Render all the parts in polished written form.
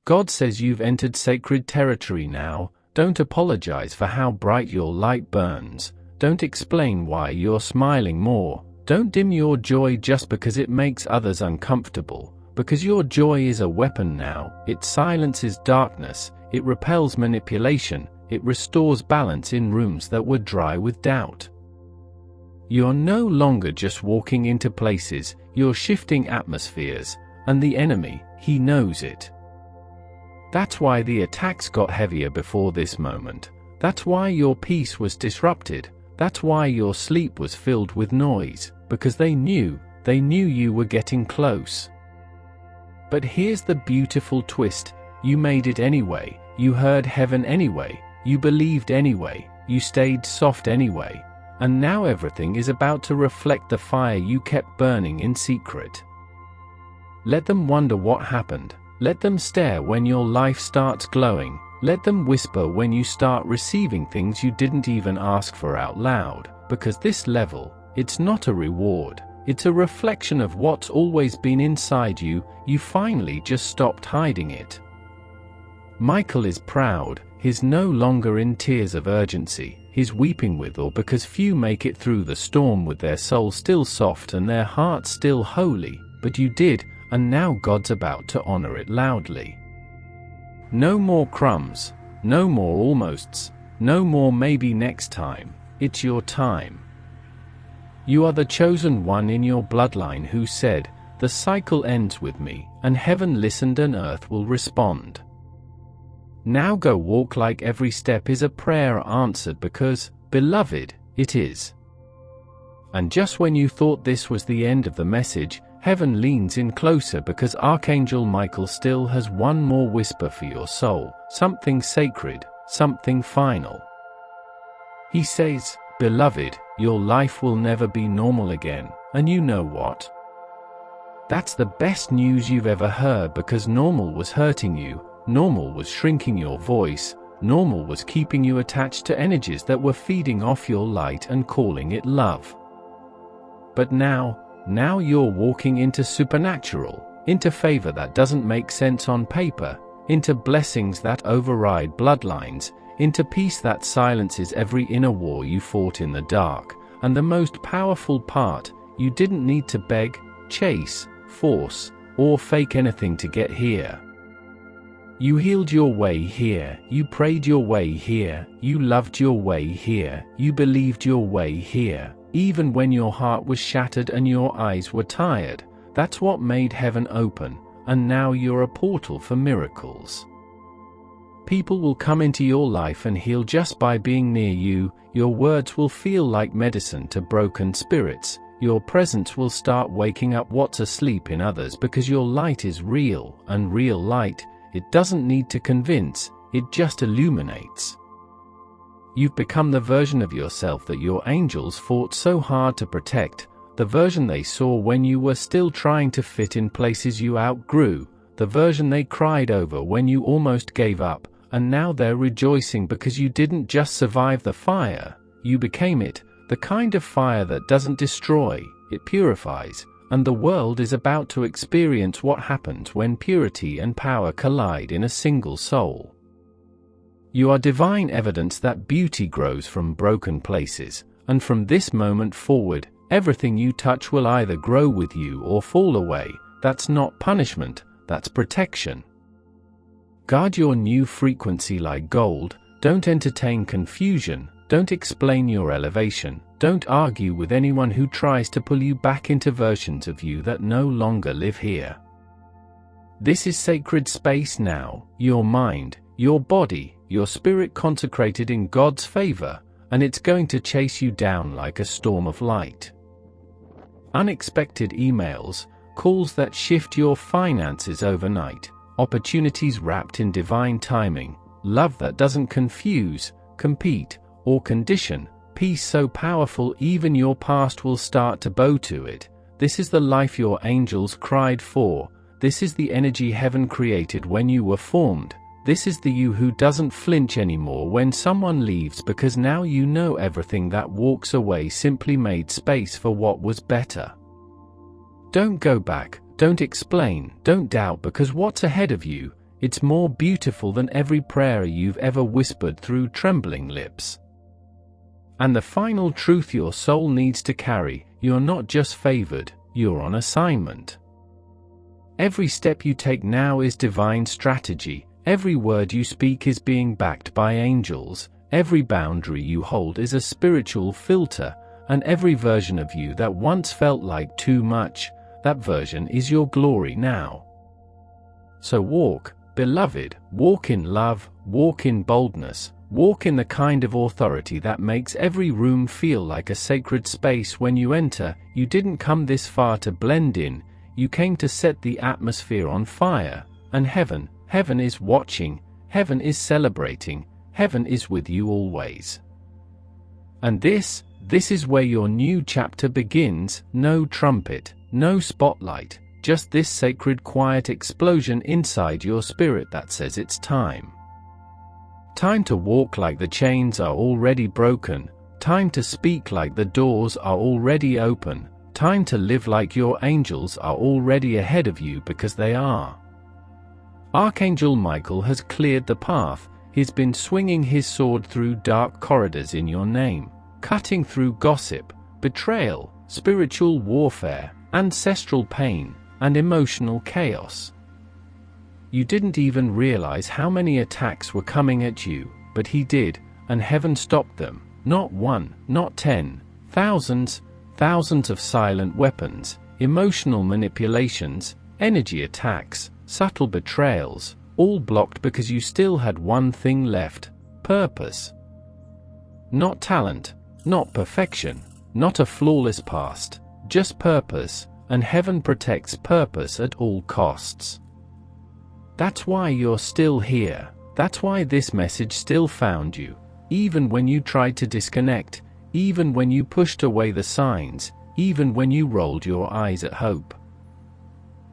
God says you've entered sacred territory now. Don't apologize for how bright your light burns. Don't explain why you're smiling more. Don't dim your joy just because it makes others uncomfortable. Because your joy is a weapon now. It silences darkness. It repels manipulation. It restores balance in rooms that were dry with doubt. You're no longer just walking into places, you're shifting atmospheres. And the enemy, he knows it. That's why the attacks got heavier before this moment. That's why your peace was disrupted. That's why your sleep was filled with noise. Because they knew you were getting close. But here's the beautiful twist. You made it anyway. You heard heaven anyway. You believed anyway. You stayed soft anyway. And now everything is about to reflect the fire you kept burning in secret. Let them wonder what happened. Let them stare when your life starts glowing. Let them whisper when you start receiving things you didn't even ask for out loud. Because this level, it's not a reward. It's a reflection of what's always been inside you. You finally just stopped hiding it. Michael is proud. He's no longer in tears of urgency. He's weeping with awe because few make it through the storm with their soul still soft and their heart still holy. But you did, and now God's about to honor it loudly. No more crumbs. No more almosts. No more maybe next time. It's your time. You are the chosen one in your bloodline who said, "The cycle ends with me," and heaven listened and earth will respond. Now go walk like every step is a prayer answered because, beloved, it is. And just when you thought this was the end of the message, heaven leans in closer because Archangel Michael still has one more whisper for your soul, something sacred, something final. He says, "Beloved, your life will never be normal again, and you know what? That's the best news you've ever heard because normal was hurting you, normal was shrinking your voice, normal was keeping you attached to energies that were feeding off your light and calling it love. But now you're walking into supernatural, into favor that doesn't make sense on paper, into blessings that override bloodlines, into peace that silences every inner war you fought in the dark, and the most powerful part, you didn't need to beg, chase, force, or fake anything to get here. You healed your way here, you prayed your way here, you loved your way here, you believed your way here, even when your heart was shattered and your eyes were tired. That's what made heaven open, and now you're a portal for miracles. People will come into your life and heal just by being near you. Your words will feel like medicine to broken spirits. Your presence will start waking up what's asleep in others because your light is real, and real light, it doesn't need to convince, it just illuminates. You've become the version of yourself that your angels fought so hard to protect, the version they saw when you were still trying to fit in places you outgrew, the version they cried over when you almost gave up, and now they're rejoicing because you didn't just survive the fire, you became it, the kind of fire that doesn't destroy, it purifies, and the world is about to experience what happens when purity and power collide in a single soul. You are divine evidence that beauty grows from broken places, and from this moment forward, everything you touch will either grow with you or fall away. That's not punishment, that's protection. Guard your new frequency like gold, don't entertain confusion, don't explain your elevation, don't argue with anyone who tries to pull you back into versions of you that no longer live here. This is sacred space now, your mind, your body, your spirit consecrated in God's favor, and it's going to chase you down like a storm of light. Unexpected emails, calls that shift your finances overnight, opportunities wrapped in divine timing, love that doesn't confuse, compete, or condition, peace so powerful even your past will start to bow to it. This is the life your angels cried for. This is the energy heaven created when you were formed. This is the you who doesn't flinch anymore when someone leaves because now you know everything that walks away simply made space for what was better. Don't go back, don't explain, don't doubt because what's ahead of you, It's more beautiful than every prayer you've ever whispered through trembling lips. And the final truth your soul needs to carry: you're not just favored, you're on assignment. Every step you take now is divine strategy, every word you speak is being backed by angels, every boundary you hold is a spiritual filter, and every version of you that once felt like too much, that version is your glory now. So walk, beloved, walk in love, walk in boldness, walk in the kind of authority that makes every room feel like a sacred space when you enter. You didn't come this far to blend in, you came to set the atmosphere on fire, and heaven is watching, heaven is celebrating, heaven is with you always. And this is where your new chapter begins. No trumpet, no spotlight, just this sacred quiet explosion inside your spirit that says it's time. Time to walk like the chains are already broken, time to speak like the doors are already open, time to live like your angels are already ahead of you because they are. Archangel Michael has cleared the path, he's been swinging his sword through dark corridors in your name, cutting through gossip, betrayal, spiritual warfare, ancestral pain, and emotional chaos. You didn't even realize how many attacks were coming at you, but he did, and heaven stopped them. Not one, not 10, thousands of silent weapons, emotional manipulations, energy attacks, subtle betrayals, all blocked because you still had one thing left: purpose. Not talent, not perfection, not a flawless past, just purpose, and heaven protects purpose at all costs. That's why you're still here, that's why this message still found you, even when you tried to disconnect, even when you pushed away the signs, even when you rolled your eyes at hope.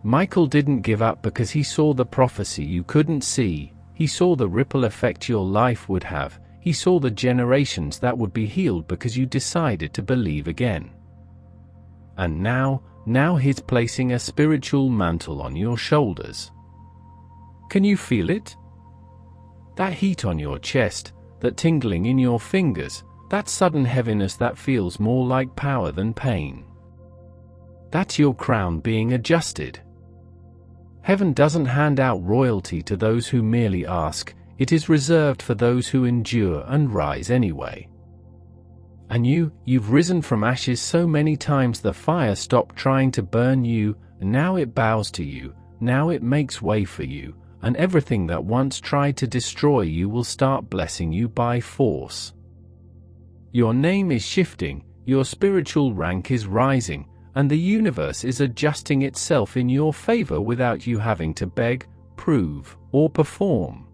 Michael didn't give up because he saw the prophecy you couldn't see, he saw the ripple effect your life would have, he saw the generations that would be healed because you decided to believe again. And now he's placing a spiritual mantle on your shoulders. Can you feel it? That heat on your chest, that tingling in your fingers, that sudden heaviness that feels more like power than pain. That's your crown being adjusted. Heaven doesn't hand out royalty to those who merely ask, it is reserved for those who endure and rise anyway. And you've risen from ashes so many times the fire stopped trying to burn you, and now it bows to you, now it makes way for you, and everything that once tried to destroy you will start blessing you by force. Your name is shifting, your spiritual rank is rising, and the universe is adjusting itself in your favor without you having to beg, prove, or perform.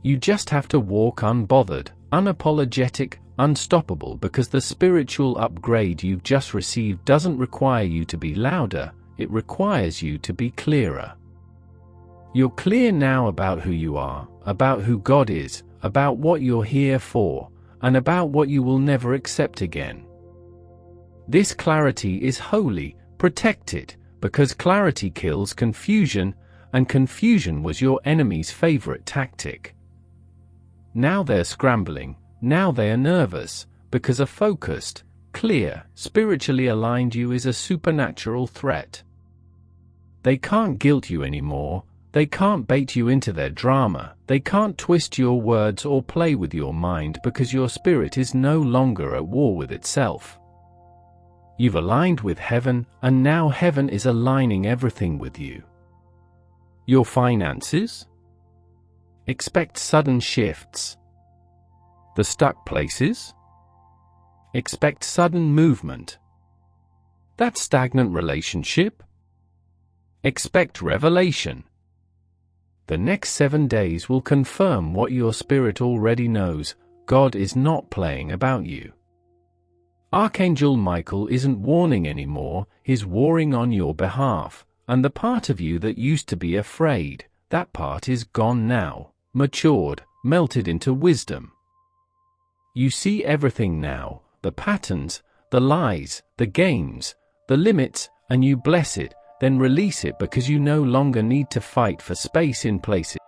You just have to walk unbothered, unapologetic, unstoppable, because the spiritual upgrade you've just received doesn't require you to be louder, it requires you to be clearer. You're clear now about who you are, about who God is, about what you're here for, and about what you will never accept again. This clarity is holy, protected, because clarity kills confusion, and confusion was your enemy's favorite tactic. Now they're scrambling, now they are nervous, because a focused, clear, spiritually aligned you is a supernatural threat. They can't guilt you anymore, they can't bait you into their drama, they can't twist your words or play with your mind because your spirit is no longer at war with itself. You've aligned with heaven, and now heaven is aligning everything with you. Your finances? Expect sudden shifts. The stuck places? Expect sudden movement. That stagnant relationship? Expect revelation. The next 7 days will confirm what your spirit already knows: God is not playing about you. Archangel Michael isn't warning anymore, he's warring on your behalf, and the part of you that used to be afraid, that part is gone now, matured, melted into wisdom. You see everything now, the patterns, the lies, the games, the limits, and you bless it. then release it because you no longer need to fight for space in places.